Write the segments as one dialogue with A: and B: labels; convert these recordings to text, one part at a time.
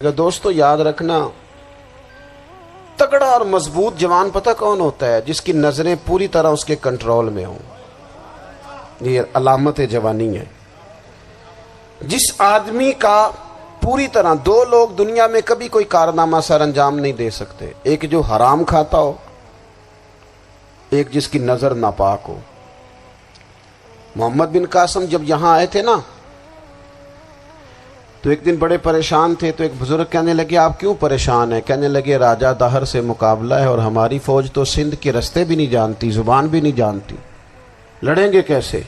A: دوستو یاد رکھنا، تگڑا اور مضبوط جوان پتہ کون ہوتا ہے؟ جس کی نظریں پوری طرح اس کے کنٹرول میں ہوں۔ یہ علامت جوانی ہے۔ جس آدمی کا پوری طرح، دو لوگ دنیا میں کبھی کوئی کارنامہ سر انجام نہیں دے سکتے، ایک جو حرام کھاتا ہو، ایک جس کی نظر ناپاک ہو۔ محمد بن قاسم جب یہاں آئے تھے نا، تو ایک دن بڑے پریشان تھے، تو ایک بزرگ کہنے لگے آپ کیوں پریشان ہیں؟ کہنے لگے راجہ دہر سے مقابلہ ہے اور ہماری فوج تو سندھ کے رستے بھی نہیں جانتی، زبان بھی نہیں جانتی، لڑیں گے کیسے؟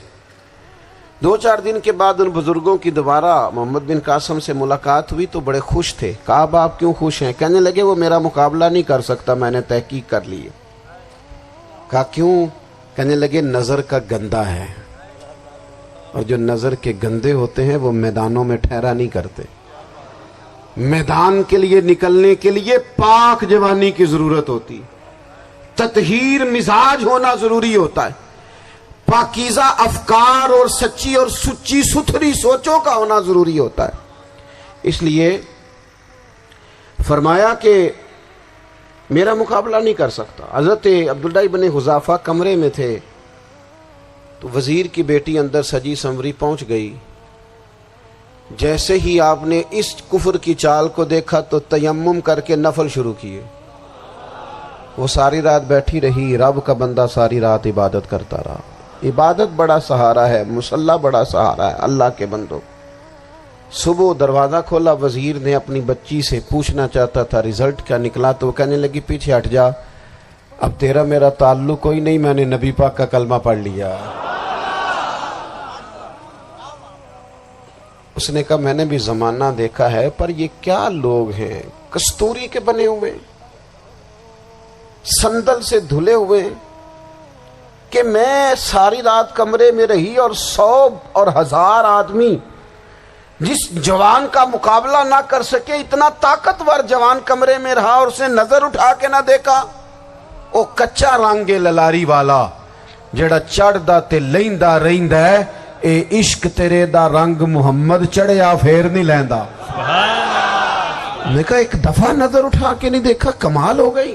A: دو چار دن کے بعد ان بزرگوں کی دوبارہ محمد بن قاسم سے ملاقات ہوئی تو بڑے خوش تھے۔ کہا اب آپ کیوں خوش ہیں؟ کہنے لگے وہ میرا مقابلہ نہیں کر سکتا، میں نے تحقیق کر لی ہے۔ کہا کیوں؟ کہنے لگے نظر کا گندہ ہے، اور جو نظر کے گندے ہوتے ہیں وہ میدانوں میں ٹھہرا نہیں کرتے۔ میدان کے لیے نکلنے کے لیے پاک جوانی کی ضرورت ہوتی، تطہیر مزاج ہونا ضروری ہوتا ہے، پاکیزہ افکار اور سچی اور سچی ستھری سوچوں کا ہونا ضروری ہوتا ہے۔ اس لیے فرمایا کہ میرا مقابلہ نہیں کر سکتا۔ حضرت عبداللہ ابن حذافہ کمرے میں تھے، تو وزیر کی بیٹی اندر سجی سنوری پہنچ گئی۔ جیسے ہی آپ نے اس کفر کی چال کو دیکھا تو تیمم کر کے نفل شروع کیے۔ وہ ساری رات بیٹھی رہی، رب کا بندہ ساری رات عبادت کرتا رہا۔ عبادت بڑا سہارا ہے، مصلی بڑا سہارا ہے اللہ کے بندوں۔ صبح دروازہ کھولا، وزیر نے اپنی بچی سے پوچھنا چاہتا تھا رزلٹ کیا نکلا، تو وہ کہنے لگی پیچھے ہٹ جا، اب تیرا میرا تعلق کوئی نہیں، میں نے نبی پاک کا کلمہ پڑھ لیا۔ اس نے کہا میں نے بھی زمانہ دیکھا ہے، پر یہ کیا لوگ ہیں، کستوری کے بنے ہوئے، سندل سے دھلے ہوئے، کہ میں ساری رات کمرے میں رہی اور 100 اور 1000 آدمی جس جوان کا مقابلہ نہ کر سکے، اتنا طاقتور جوان کمرے میں رہا اور اس نے نظر اٹھا کے نہ دیکھا۔ او کچا رنگ للاری والا جڑا چڑھدا تے لیندا رہندا ہے، اے عشق تیرے دا رنگ محمد چڑھیا پھر نہیں لیندا۔ میں نے کہا ایک دفعہ نظر اٹھا کے نہیں دیکھا، کمال ہو گئی۔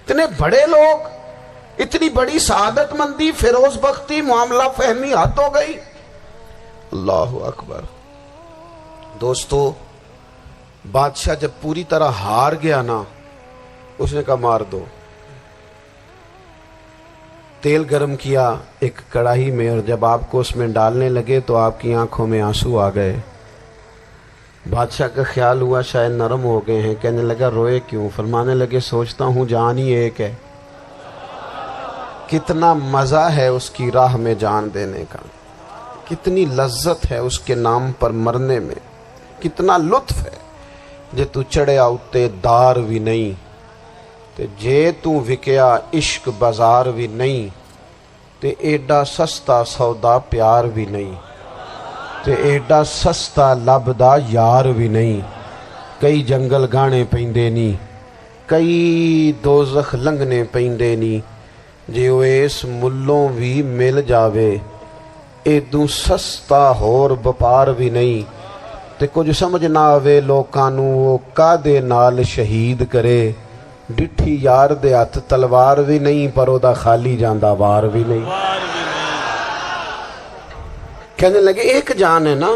A: اتنے بڑے لوگ، اتنی بڑی سعادت مندی، فیروز بختی، معاملہ فہمی حد ہو گئی۔ اللہ اکبر۔ دوستو بادشاہ جب پوری طرح ہار گیا نا، اس نے کہا مار دو۔ تیل گرم کیا ایک کڑاہی میں، اور جب آپ کو اس میں ڈالنے لگے تو آپ کی آنکھوں میں آنسو آ گئے۔ بادشاہ کا خیال ہوا شاید نرم ہو گئے ہیں، کہنے لگا روئے کیوں؟ فرمانے لگے سوچتا ہوں جان ہی ایک ہے، کتنا مزہ ہے اس کی راہ میں جان دینے کا، کتنی لذت ہے اس کے نام پر مرنے میں، کتنا لطف ہے۔ جے تو چڑھیا اتے دار بھی نہیں، تے جے تو وکیا عشق بازار بھی نہیں، تے ایڈا سستا سودا پیار بھی نہیں، تے ایڈا سستا لبدا یار بھی نہیں۔ کئی جنگل گانے پیندے نہیں، کئی دوزخ لنگنے پیندے نہیں، جے وہ اس ملوں بھی مل جاوے، ایدوں سستا ہور بپار بھی نہیں۔ تے کچھ سمجھ نہ آوے لوکاں نوں وہ کادے نال شہید کرے، ڈٹھی یار دے ہاتھ تلوار بھی نہیں، پر او دا خالی جاندہ وار بھی نہیں۔ کہنے لگے ایک جان ہے نا،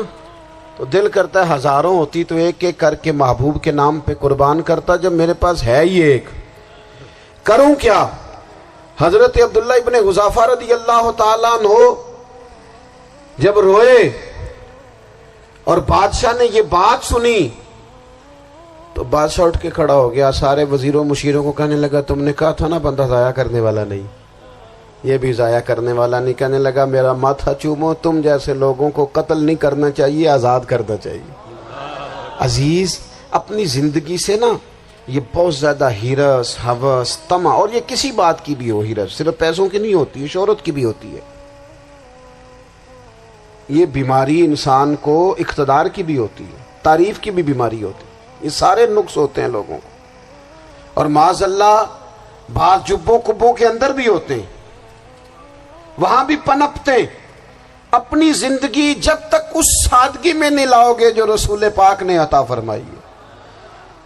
A: تو دل کرتا ہے ہزاروں ہوتی تو ایک ایک کر کے محبوب کے نام پہ قربان کرتا، جب میرے پاس ہے ہی ایک، کروں کیا؟ حضرت عبداللہ ابن حذافہ رضی اللہ تعالیٰ عنہ جب روئے اور بادشاہ نے یہ بات سنی، تو بادشاہ اٹھ کے کھڑا ہو گیا، سارے وزیروں مشیروں کو کہنے لگا تم نے کہا تھا نا بندہ ضائع کرنے والا نہیں، یہ بھی ضائع کرنے والا نہیں۔ کہنے لگا میرا ماتھا چومو، تم جیسے لوگوں کو قتل نہیں کرنا چاہیے، آزاد کرنا چاہیے۔ عزیز اپنی زندگی سے نا یہ بہت زیادہ ہرس، ہوس، طمع، اور یہ کسی بات کی بھی ہو، ہرس صرف پیسوں کی نہیں ہوتی ہے، شہرت کی بھی ہوتی ہے، یہ بیماری انسان کو اقتدار کی بھی ہوتی ہے، تعریف کی بھی بیماری ہوتی ہے، یہ سارے نقص ہوتے ہیں لوگوں کو، اور معاذ اللہ بعض جبوں کبوں کے اندر بھی ہوتے ہیں، وہاں بھی پنپتے ہیں۔ اپنی زندگی جب تک اس سادگی میں نہیں لاؤ گے جو رسول پاک نے عطا فرمائی ہے،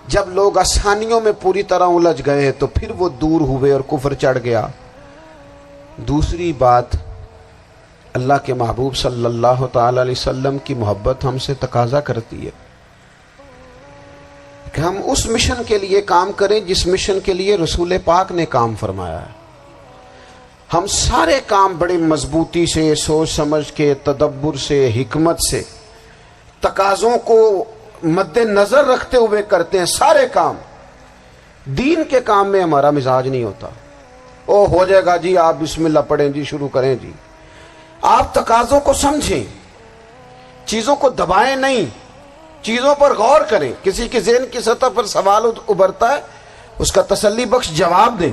A: جب لوگ آسانیوں میں پوری طرح الجھ گئے تو پھر وہ دور ہوئے اور کفر چڑھ گیا۔ دوسری بات، اللہ کے محبوب صلی اللہ تعالی علیہ وسلم کی محبت ہم سے تقاضا کرتی ہے کہ ہم اس مشن کے لیے کام کریں جس مشن کے لیے رسول پاک نے کام فرمایا ہے۔ ہم سارے کام بڑی مضبوطی سے، سوچ سمجھ کے، تدبر سے، حکمت سے، تقاضوں کو مد نظر رکھتے ہوئے کرتے ہیں۔ سارے کام، دین کے کام میں ہمارا مزاج نہیں ہوتا۔ او ہو جائے گا جی، آپ بسم اللہ پڑھیں جی، شروع کریں جی۔ آپ تقاضوں کو سمجھیں، چیزوں کو دبائیں نہیں، چیزوں پر غور کریں۔ کسی کے ذہن کی سطح پر سوال ابھرتا ہے، اس کا تسلی بخش جواب دیں۔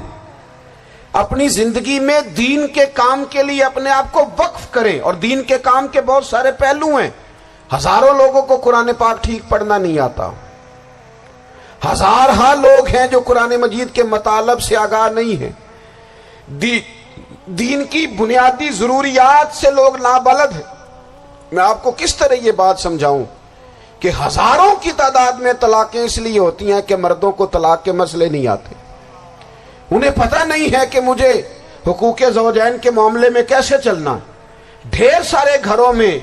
A: اپنی زندگی میں دین کے کام کے لیے اپنے آپ کو وقف کریں، اور دین کے کام کے بہت سارے پہلو ہیں۔ ہزاروں لوگوں کو قرآن پاک ٹھیک پڑھنا نہیں آتا، ہزارہ لوگ ہیں جو قرآن مجید کے مطالب سے آگاہ نہیں ہیں، دین کی بنیادی ضروریات سے لوگ نابلد ہیں۔ میں آپ کو کس طرح یہ بات سمجھاؤں کہ ہزاروں کی تعداد میں طلاقیں اس لیے ہوتی ہیں کہ مردوں کو طلاق کے مسئلے نہیں آتے، انہیں پتہ نہیں ہے کہ مجھے حقوق زوجین کے معاملے میں کیسے چلنا ہے۔ ڈھیر سارے گھروں میں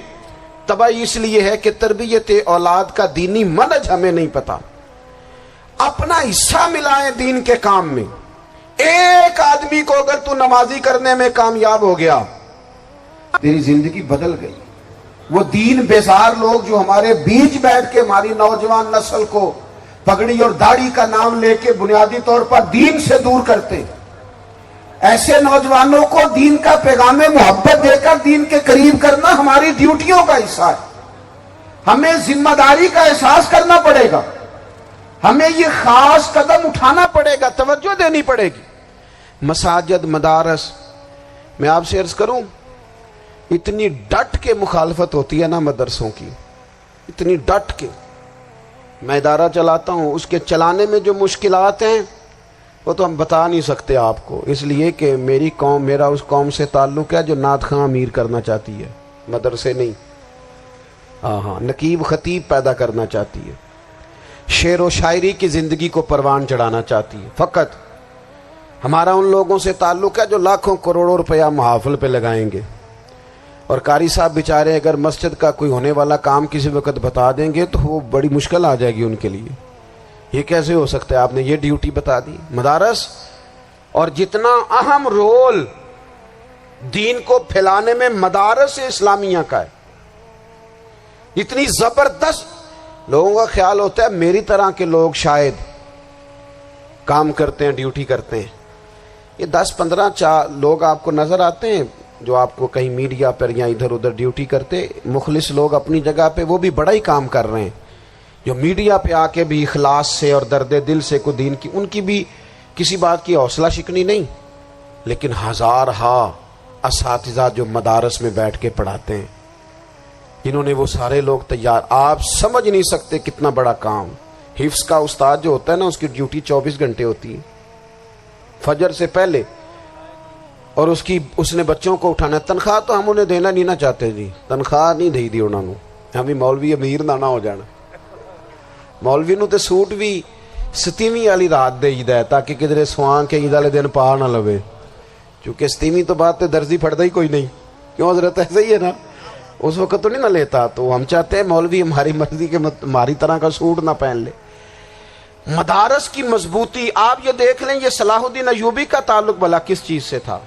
A: تباہی اس لیے ہے کہ تربیت اولاد کا دینی منہج ہمیں نہیں پتا۔ اپنا حصہ ملائیں دین کے کام میں۔ ایک آدمی کو اگر تو نمازی کرنے میں کامیاب ہو گیا، تیری زندگی بدل گئی۔ وہ دین بیزار لوگ جو ہمارے بیچ بیٹھ کے ہماری نوجوان نسل کو پگڑی اور داڑھی کا نام لے کے بنیادی طور پر دین سے دور کرتے، ایسے نوجوانوں کو دین کا پیغام محبت دے کر دین کے قریب کرنا ہماری ڈیوٹیوں کا حصہ ہے۔ ہمیں ذمہ داری کا احساس کرنا پڑے گا، ہمیں یہ خاص قدم اٹھانا پڑے گا، توجہ دینی پڑے گی۔ مساجد، مدارس، میں آپ سے عرض کروں، اتنی ڈٹ کے مخالفت ہوتی ہے نا مدرسوں کی، اتنی ڈٹ کے۔ میں ادارہ چلاتا ہوں، اس کے چلانے میں جو مشکلات ہیں وہ تو ہم بتا نہیں سکتے آپ کو، اس لیے کہ میری قوم، میرا اس قوم سے تعلق ہے جو نعت خواں امیر کرنا چاہتی ہے، مدرسے نہیں۔ ہاں، نقیب خطیب پیدا کرنا چاہتی ہے، شعر و شاعری کی زندگی کو پروان چڑھانا چاہتی ہے۔ فقط ہمارا ان لوگوں سے تعلق ہے جو لاکھوں کروڑوں روپیہ محافل پہ لگائیں گے، اور قاری صاحب بیچارے اگر مسجد کا کوئی ہونے والا کام کسی وقت بتا دیں گے تو وہ بڑی مشکل آ جائے گی ان کے لیے۔ یہ کیسے ہو سکتا ہے، آپ نے یہ ڈیوٹی بتا دی۔ مدارس، اور جتنا اہم رول دین کو پھیلانے میں مدارس اسلامیہ کا ہے، اتنی زبردست، لوگوں کا خیال ہوتا ہے میری طرح کے لوگ شاید کام کرتے ہیں، ڈیوٹی کرتے ہیں۔ یہ 10-15 لوگ آپ کو نظر آتے ہیں جو آپ کو کہیں میڈیا پر یا ادھر ادھر ڈیوٹی کرتے، مخلص لوگ اپنی جگہ پہ، وہ بھی بڑا ہی کام کر رہے ہیں، جو میڈیا پہ آ کے بھی اخلاص سے اور درد دل سے کو دین کی، ان کی بھی کسی بات کی حوصلہ شکنی نہیں۔ لیکن ہزارہ اساتذہ جو مدارس میں بیٹھ کے پڑھاتے ہیں، جنہوں نے وہ سارے لوگ تیار، آپ سمجھ نہیں سکتے کتنا بڑا کام۔ حفظ کا استاد جو ہوتا ہے نا، اس کی ڈیوٹی 24 گھنٹے ہوتی ہے، فجر سے پہلے، اور اس نے بچوں کو اٹھانا۔ تنخواہ تو ہم انہیں دینا نہیں نہ چاہتے جی، تنخواہ نہیں دی انہوں نے، ہمیں مولوی امیر نہ ہو جانا۔ مولوی نو تے سوٹ بھی 27ویں والی رات دے عید ہے تاکہ کدھر سوان کے عید والے دن پا نہ لوے، چونکہ 27ویں تو بعد تے درزی پھڑتا ہی کوئی نہیں، کیوں حضرت؟ ایسے ہی ہے نا، اس وقت تو نہیں نہ لیتا۔ تو ہم چاہتے ہیں مولوی ہماری مرضی کے ہماری طرح کا سوٹ نہ پہن لے۔ مدارس کی مضبوطی، آپ یہ دیکھ لیں، یہ صلاح الدین ایوبی کا تعلق بھلا کس چیز سے تھا؟